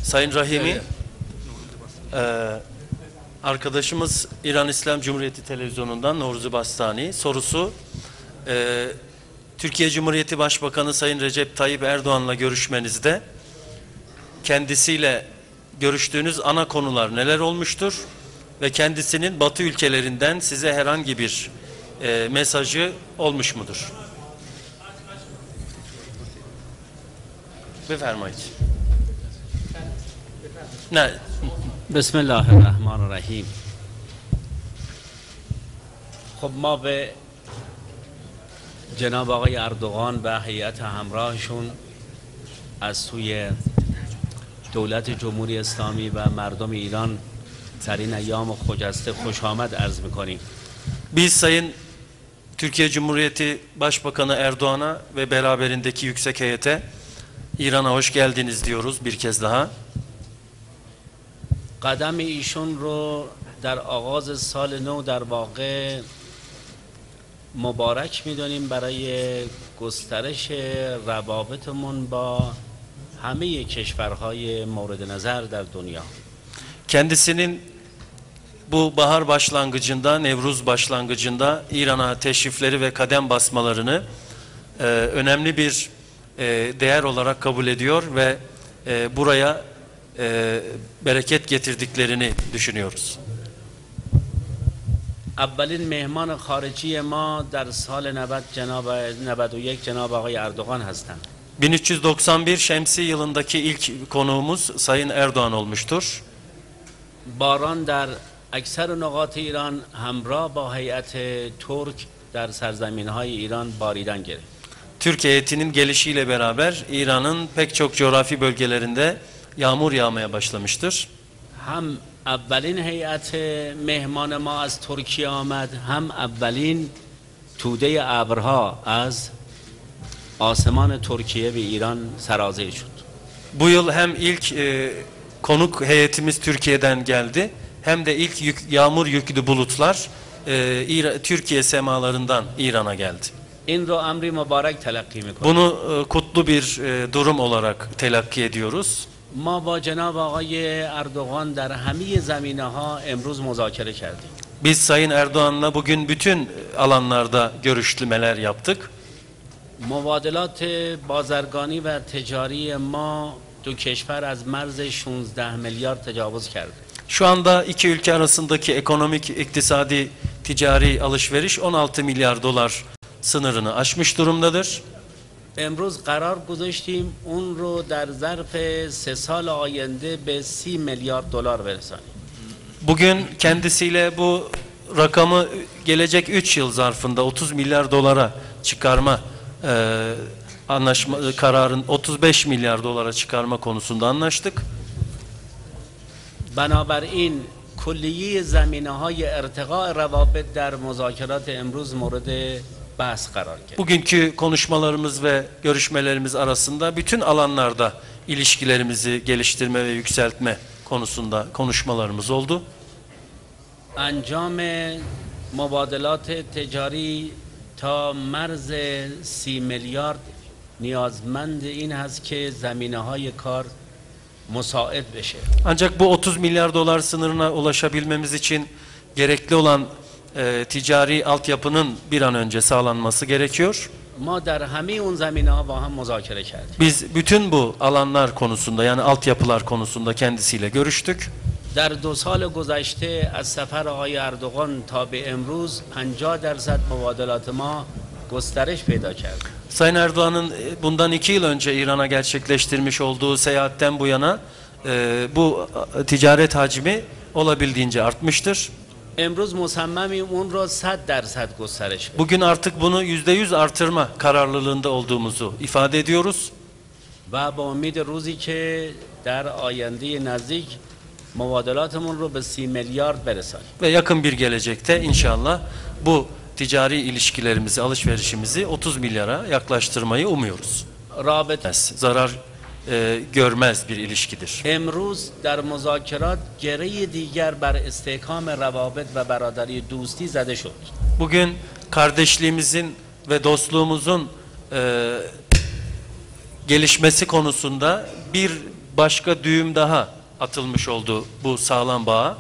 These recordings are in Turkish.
Sayın Rahimi, arkadaşımız İran İslam Cumhuriyeti Televizyonu'ndan Noruzu Bastani sorusu, Türkiye Cumhuriyeti Başbakanı Sayın Recep Tayyip Erdoğan'la görüşmenizde kendisiyle görüştüğünüz ana konular neler olmuştur ve kendisinin Batı ülkelerinden size herhangi bir mesajı olmuş mudur? بفرمایید. نه. بسم الله الرحمن الرحیم. خب ما به جناب آقای اردوغان و هیئت همراهشون از سوی دولت جمهوری اسلامی و مردم ایران در این ایام خجسته خوش آمد عرض می‌کنیم. Biz Sayın Türkiye Cumhuriyeti Başbakanı Erdoğan'a ve beraberindeki yüksek heyete İran'a hoş geldiniz diyoruz bir kez daha. قدم ایشون رو در آغاز سال نو در واقع مبارک می‌دانیم برای گسترش روابطمون با همه کشورهای مورد نظر در دنیا. Kendisinin bu bahar başlangıcında, Nevruz başlangıcında İran'a teşrifleri ve kadem basmalarını önemli bir değer olarak kabul ediyor ve buraya bereket getirdiklerini düşünüyoruz. اولین مهمان خارجی ما در سال 91 جناب آقای اردوغان هستند. 1391 Şemsi yılındaki ilk konuğumuz Sayın Erdoğan olmuştur. باران در اکثر نقاط ایران همراه با هیئت ترک در سرزمین‌های ایران باریدن گرفت. Türk heyetinin gelişiyle beraber İran'ın pek çok coğrafi bölgelerinde yağmur yağmaya başlamıştır. هم اولین هیئت مهمان ما از ترکیه آمد، هم اولین توده ابرها از آسمان ترکیه به ایران سرازیر شد. Bu yıl hem ilk konuk heyetimiz Türkiye'den geldi, hem de ilk yağmur yüklü bulutlar Türkiye semalarından İran'a geldi. این رو امری مبارک تلقی می‌کنیم. Bunu kutlu bir durum olarak telakki ediyoruz. ما با جناب آقای اردوغان در همه زمینه‌ها امروز مذاکره کردیم. Biz Sayın Erdoğan'la bugün bütün alanlarda görüşmeler yaptık. مبادلات بازرگانی و تجاری ما دو کشور از مرز 16 میلیارد تجاوز کرده. Şu anda iki ülke arasındaki ekonomik, iktisadi, ticari alışveriş 16 milyar dolar sınırını aşmış durumdadır. امروز قرار گذاشتیم اون رو در ظرف 3 سال آینده به 30 میلیارد دلار برسانیم. Bugün kendisiyle bu rakamı gelecek 3 yıl zarfında 30 milyar dolara çıkarma kararın 35 milyar dolara çıkarma konusunda anlaştık. بنابراین کلیه زمینه‌های ارتقاء روابط در مذاکرات امروز مورد بحث قرار گرفت. Bugünkü konuşmalarımız ve görüşmelerimiz arasında bütün alanlarda ilişkilerimizi geliştirme ve yükseltme konusunda konuşmalarımız oldu. انجام مبادلات تجاری تا مرز 30 میلیارد نیازمند این هست که زمینه‌های کار مساعد بشه. Ancak bu 30 milyar dolar sınırına ulaşabilmemiz için gerekli olan ticari altyapının bir an önce sağlanması gerekiyor. ما در همه اون زمینه‌ها با هم مذاکره کردیم. Biz bütün bu alanlar konusunda, yani altyapılar konusunda kendisiyle görüştük. در 2 سال گذشته از سفر آقای اردوغان تا به امروز 50% مبادلات ما گسترش پیدا کرد. Sayın Erdoğan'ın bundan 2 yıl önce İran'a gerçekleştirmiş olduğu seyahatten bu yana bu ticaret hacmi olabildiğince artmıştır. امروز مصممیم اون رو 100% گسترش بدیم. Bugün artık bunu %100 artırma kararlılığında olduğumuzu ifade ediyoruz. و با امید روزی که در آینده نزدیک مبادلاتمون رو به 30 میلیارد برسانیم. Ve yakın bir gelecekte inşallah bu ticari ilişkilerimizi, alışverişimizi 30 milyara yaklaştırmayı umuyoruz. رابطه Zarar görmez bir ilişkidir. امروز در مذاکرات گره دیگر بر استحکام روابط و برادری دوستی زده شد. Bugün kardeşliğimizin ve dostluğumuzun gelişmesi konusunda bir başka düğüm daha atılmış oldu bu sağlam bağa.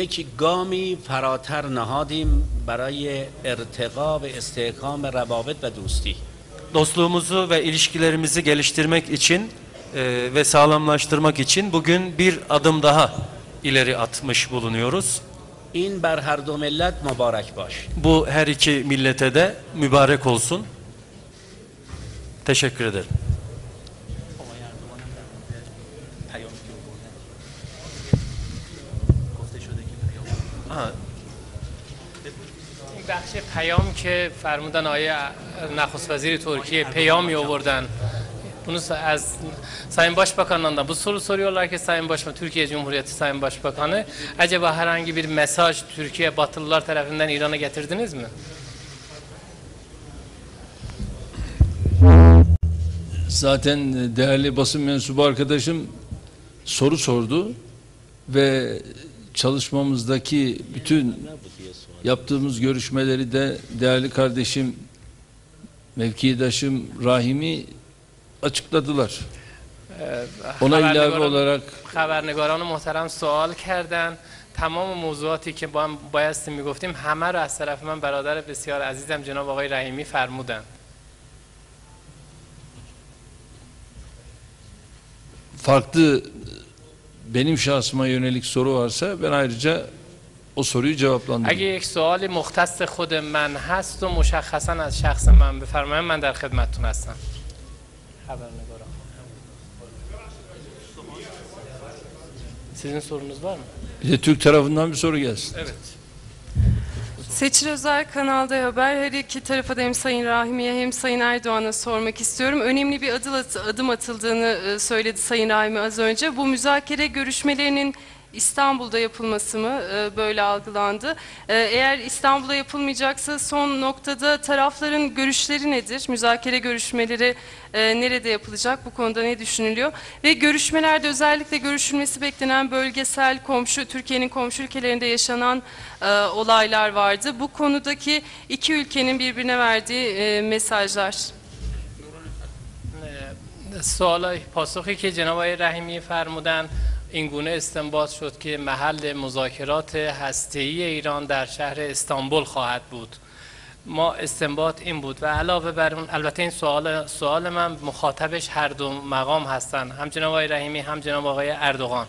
یک گامی فراتر نهادیم برای ارتقا و استحکام روابط و دوستی. Dostluğumuzu ve ilişkilerimizi geliştirmek için ve sağlamlaştırmak için bugün bir adım daha ileri atmış bulunuyoruz. این بر هر دو ملت مبارک باش. Bu her iki millete de mübarek olsun. Teşekkür ederim. این بخش پیام که فرمودن آیه نخست وزیر ترکیه پیامی آوردن bunu az Sayın Başbakan'dan bu soru soruyorlar ki Sayın Başbakan, Türkiye Cumhuriyeti Sayın Başbakanı, acaba herhangi bir mesaj Türkiye Batılılar tarafından İran'a getirdiniz mi? Zaten değerli basın mensubu arkadaşım soru sordu ve çalışmamızdaki bütün yaptığımız görüşmeleri de değerli kardeşim, mevkidaşım Rahimi açıkladılar. Ona ilave olarak خبرنگاران محترم سوال کردن، تمام موضوعاتی که با هم بایستی میگفتیم همه رو از طرف من برادر بسیار عزیزم جناب آقای رحیمی فرمودن. farklı benim şahsıma yönelik soru varsa ben ayrıca o soruyu cevaplandırırım. اگه یک سوالی مختص خود من هست و مشخصا از شخص من بفرمایید من در خدمتتون هستم. خبرنگاران. Sizin sorunuz var mı? Bir de Türk tarafından bir soru gelsin. Evet. Seçil Özel Kanal'da Haber, her iki tarafa da hem Sayın Rahimi'ye hem Sayın Erdoğan'a sormak istiyorum. Önemli bir adım atıldığını söyledi Sayın Rahimi az önce. Bu müzakere görüşmelerinin İstanbul'da yapılması mı böyle algılandı? Eğer İstanbul'da yapılmayacaksa son noktada tarafların görüşleri nedir? Müzakere görüşmeleri nerede yapılacak? Bu konuda ne düşünülüyor? Ve görüşmelerde özellikle görüşülmesi beklenen bölgesel Türkiye'nin komşu ülkelerinde yaşanan olaylar vardı. Bu konudaki iki ülkenin birbirine verdiği mesajlar. سوال پاسخی که جناب آقای رحیمی فرمودن این گونه استنباط شد که محل مذاکرات هسته‌ای ایران در شهر استانبول خواهد بود. ما استنباط این بود و علاوه بر اون البته این سوال من مخاطبش هر دو مقام هستن، هم جناب آقای رحیمی هم جناب آقای اردوغان،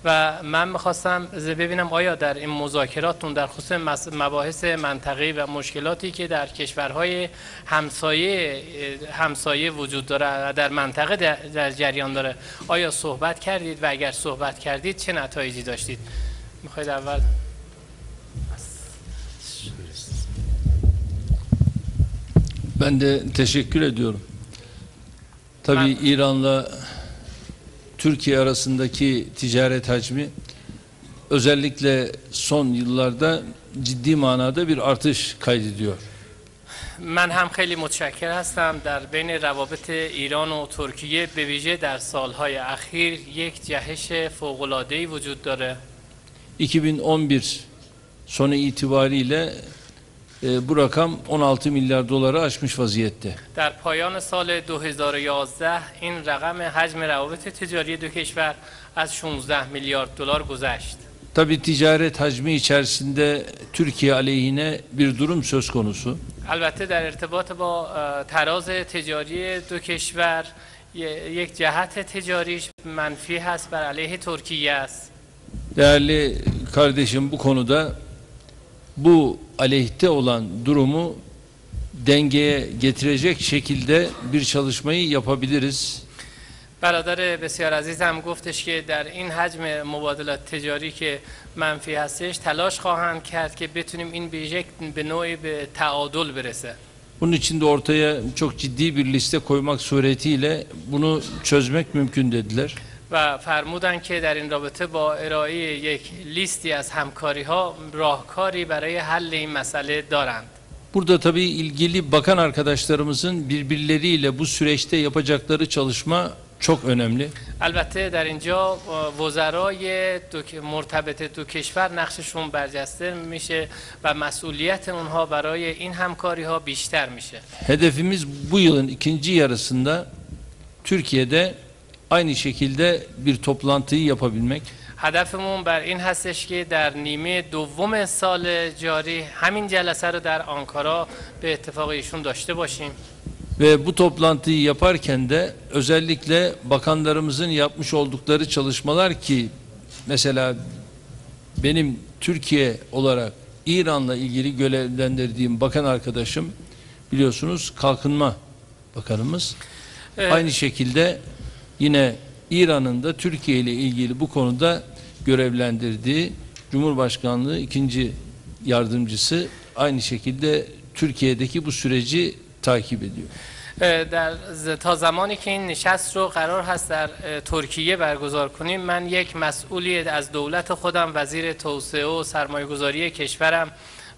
و من میخواستم ببینم آیا در این مذاکراتتون در خصوص مباحث منطقه‌ای و مشکلاتی که در کشورهای همسایه وجود داره در منطقه در جریان داره آیا صحبت کردید و اگر صحبت کردید چه نتایجی داشتید؟ میخواید اول Ben de teşekkür ediyorum. Tabii İran'la Türkiye arasındaki ticaret hacmi özellikle son yıllarda ciddi manada bir artış kaydediyor. من هم خیلی متشکر هستم. در بین روابط ایران و ترکیه به ویژه در سالهای اخیر یک جهش فوق‌العاده‌ای وجود داره. 2011 sonu itibariyle bu rakam 16 milyar doları aşmış vaziyette. در پایان سال 2011 این رقم حجم روابط تجاری دو کشور از 16 میلیارد دلار گذشت. Tabii ticaret hacmi içerisinde Türkiye aleyhine bir durum söz konusu. البته در ارتباط با تراز تجاری دو کشور یک جهت تجاریش منفی هست بر علیه ترکیه است. Değerli kardeşim, bu konuda bu aleyhte olan durumu dengeye getirecek şekilde bir çalışmayı yapabiliriz. برادر بسیار عزیزم گفتش که در این حجم مبادلات تجاری که منفی هستش تلاش خواهند کرد که بتونیم این به نوعی به تعادل برسه. Bunun için de ortaya çok ciddi bir liste koymak suretiyle bunu çözmek mümkün dediler. و فرمودن که در این رابطه با ارائه یک لیستی از همکاری‌ها راهکاری برای حل این مسئله دارند. Burada tabii ilgili bakan arkadaşlarımızın birbirleriyle bu süreçte yapacakları çalışma çok önemli. البته در اینجا وزرای مرتبط دو کشور نقششون برجسته میشه و مسئولیت اونها برای این همکاری‌ها بیشتر میشه. Hedefimiz bu yılın ikinci yarısında Türkiye'de aynı şekilde bir toplantıyı yapabilmek. هدفمون بر این هستش که در نیمه دوم سال جاری همین جلسه رو در آنکارا به اتفاق ایشون داشته باشیم. Ve bu toplantıyı yaparken de özellikle bakanlarımızın yapmış oldukları çalışmalar ki mesela benim Türkiye olarak İran'la ilgili görevlendirdiğim bakan arkadaşım biliyorsunuz Kalkınma Bakanımız. Evet. Aynı şekilde yine İran'ın da Türkiye ile ilgili bu konuda görevlendirdiği Cumhurbaşkanlığı 2. yardımcısı aynı şekilde Türkiye'deki bu süreci takip ediyor. تا زمانی که این نشست رو قرار هست در ترکیه برگزار کنیم من یک مسئولی از دولت خودم وزیر توسعه و سرمایه‌گذاری کشورم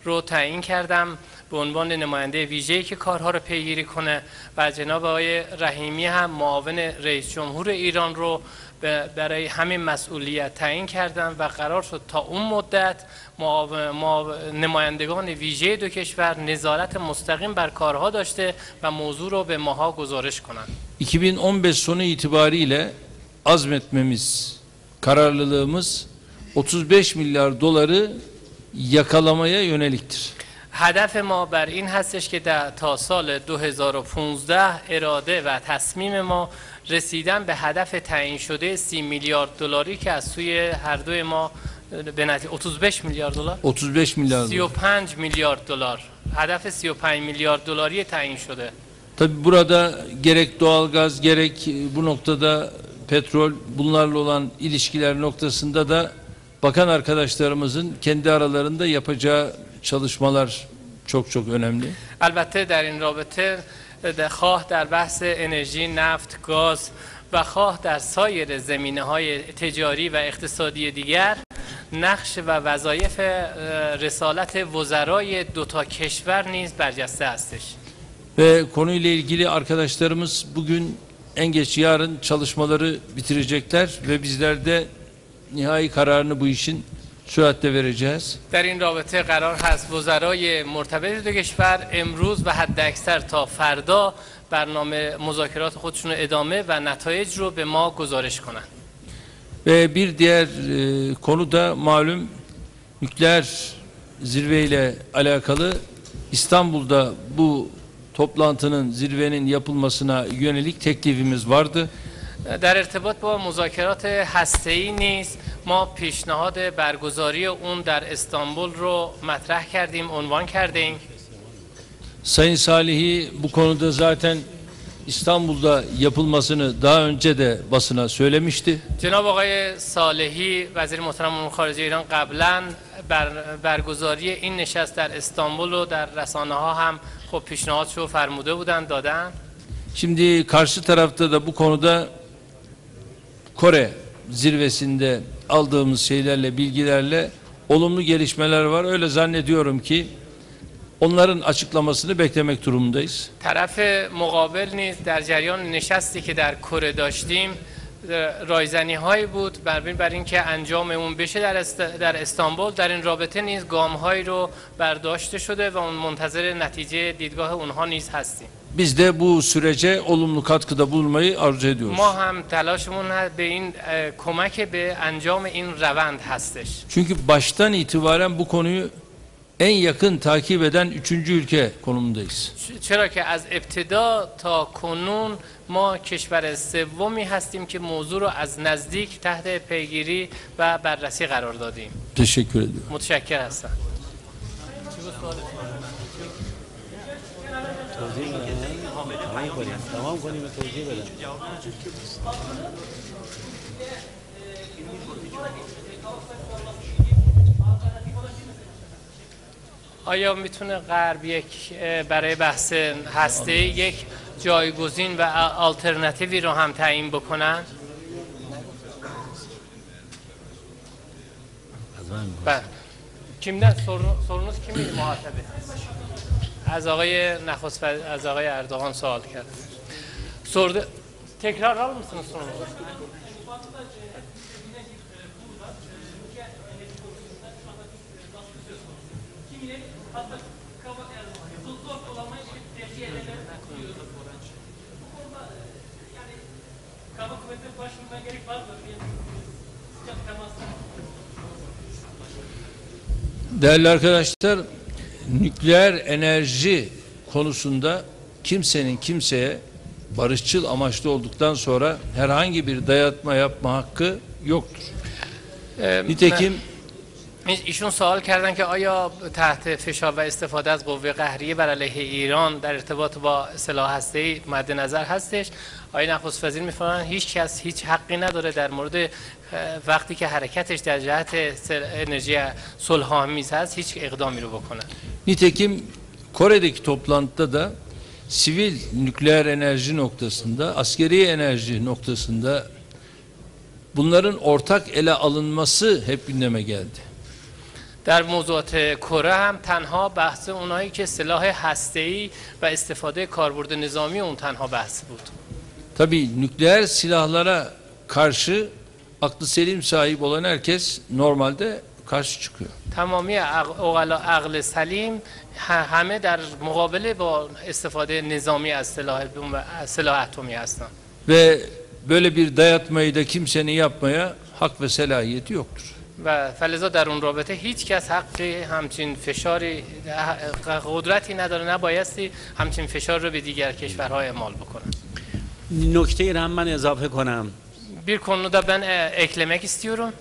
رو تعیین کردم به عنوان نماینده ویژه‌ای که کارها رو پیگیری کنه و جناب آقای رحیمی هم معاون رئیس جمهور ایران رو برای همین مسئولیت تعیین کردم و قرار شد تا اون مدت نمایندگان ویژه دو کشور نظارت مستقیم بر کارها داشته و موضوع رو به ماها گزارش کنند. 2015 sonu itibariyle azmetmemiz, kararlılığımız 35 milyar doları yakalamaya yöneliktir. هدف ما بر این هستش که تا سال 2015 اراده و تصمیم ما رسیدن به هدف تعیین شده 30 میلیارد دلاری که از سوی هر دوی ما به نتیجه 35 میلیارد دلار 35 milyar dolar. 35 میلیارد دلار هدف 35 میلیارد دلاری تعیین شده. Tabi burada gerek doğalgaz gerek bu noktada petrol bunlarla olan ilişkiler noktasında da bakan arkadaşlarımızın kendi aralarında yapacağı çalışmalar çok önemli. البته در این رابطه خواه در بحث انرژی نفت گاز و خواه در سایر زمینه‌های تجاری و اقتصادی دیگر نقش و وظایف رسالت وزرای دو تا کشور نیز برجسته هستش. Ve konuyla ilgili arkadaşlarımız bugün en geç yarın çalışmaları bitirecekler ve bizler de nihai kararını bu işin süratle vereceğiz. در این رابطه قرار هست وزرای مرتبط دو کشور امروز و حداکثر تا فردا برنامه مذاکرات خودشون رو ادامه و نتایج رو به ما گزارش کنند. Ve bir diğer konu da malum nükleer zirveyle alakalı İstanbul'da bu toplantının zirvenin yapılmasına yönelik teklifimiz vardı. در ارتباط با مذاکرات هسته‌ای نیز ما پیشنهاد برگزاری اون در استانبول رو مطرح کردیم عنوان کردیم. Sayın Salih'i bu konuda zaten İstanbul'da yapılmasını daha önce de basına söylemişti. جناب آقای صالحی وزیر محترم امور خارجه ایران قبلا برگزاری این نشست در استانبول رو در رسانه ها هم خب پیشنهادشو فرموده بودن دادن. Şimdi karşı tarafta da bu konuda Kore zirvesinde aldığımız şeylerle, bilgilerle olumlu gelişmeler var. Öyle zannediyorum ki onların açıklamasını beklemek durumundayız. طرف مقابل نیز در جریان نشستی که در کره داشتیم رایزنی هایی بود بر اینکه انجام اون بشه در استانبول در این رابطه نیز گام هایی رو برداشته شده و منتظر نتیجه دیدگاه اونها نیز هستیم. Biz de bu sürece olumlu katkıda bulunmayı arzu ediyoruz. ما هم تلاشمون به این کمک به انجام این روند هستش. Çünkü baştan itibaren bu konuyu en yakın takip eden 3. ülke konumundayız. چرا که از ابتدا تا کنون ما کشور سومی هستیم که موضوع رو از نزدیک تحت پیگیری و بررسی قرار دادیم. Teşekkür ediyorum. متشکر هستم. آیا میتونه غرب یک برای بحث هسته یک جایگزین و آلترناتیوی رو هم تعیین بکنن؟ بله. kimden sorunuz kimiydi muhatabı? از آقای نخست از آقای اردوغان سوال کرد. sordu. Tekrar alır mısınız sorunuzu? Değerli arkadaşlar, nükleer enerji konusunda kimsenin kimseye barışçıl amaçlı olduktan sonra herhangi bir dayatma yapma hakkı yoktur. Nitekim ایشون سوال کردن که آیا تحت فشار و استفاده از قوه قهریه بر علیه ایران در ارتباط با سلاح هسته‌ای مد نظر هستش؟ آقای نخست وزیر میفرمایند هیچ کس هیچ حقی نداره در مورد وقتی که حرکتش در جهت انرژی صلح‌آمیز هست هیچ اقدامی رو بکنه. Nitekim Kore'deki toplantıda da sivil nükleer enerji noktasında, askeri enerji noktasında bunların ortak ele alınması hep gündeme geldi. در موضوعات کره هم تنها بحث اونایی که سلاح هسته‌ای و استفاده کاربرد نظامی اون تنها بحث بود. Tabii nükleer silahlara karşı aklı selim sahip olan herkes normalde karşı çıkıyor. تمامی عقل سلیم همه در مقابله با استفاده نظامی از سلاح اتمی هستند. Ve böyle bir dayatmayı da kimsenin yapmaya hak ve selahiyeti yoktur. و فلذا در اون رابطه هیچ کس حق همچین فشاری قدرتی نداره نبایستی همچین فشار رو به دیگر کشورها اعمال بکنه. نکته را هم من اضافه کنم. Bir konuda ben eklemek istiyorum.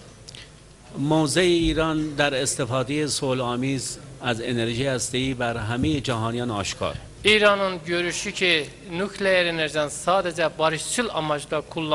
موضع ایران در استفاده صلح‌آمیز از انرژی هسته‌ای بر همه جهانیان آشکار. İran'ın görüşü ki nükleer enerjiden sadece barışçıl amaçla kullanılması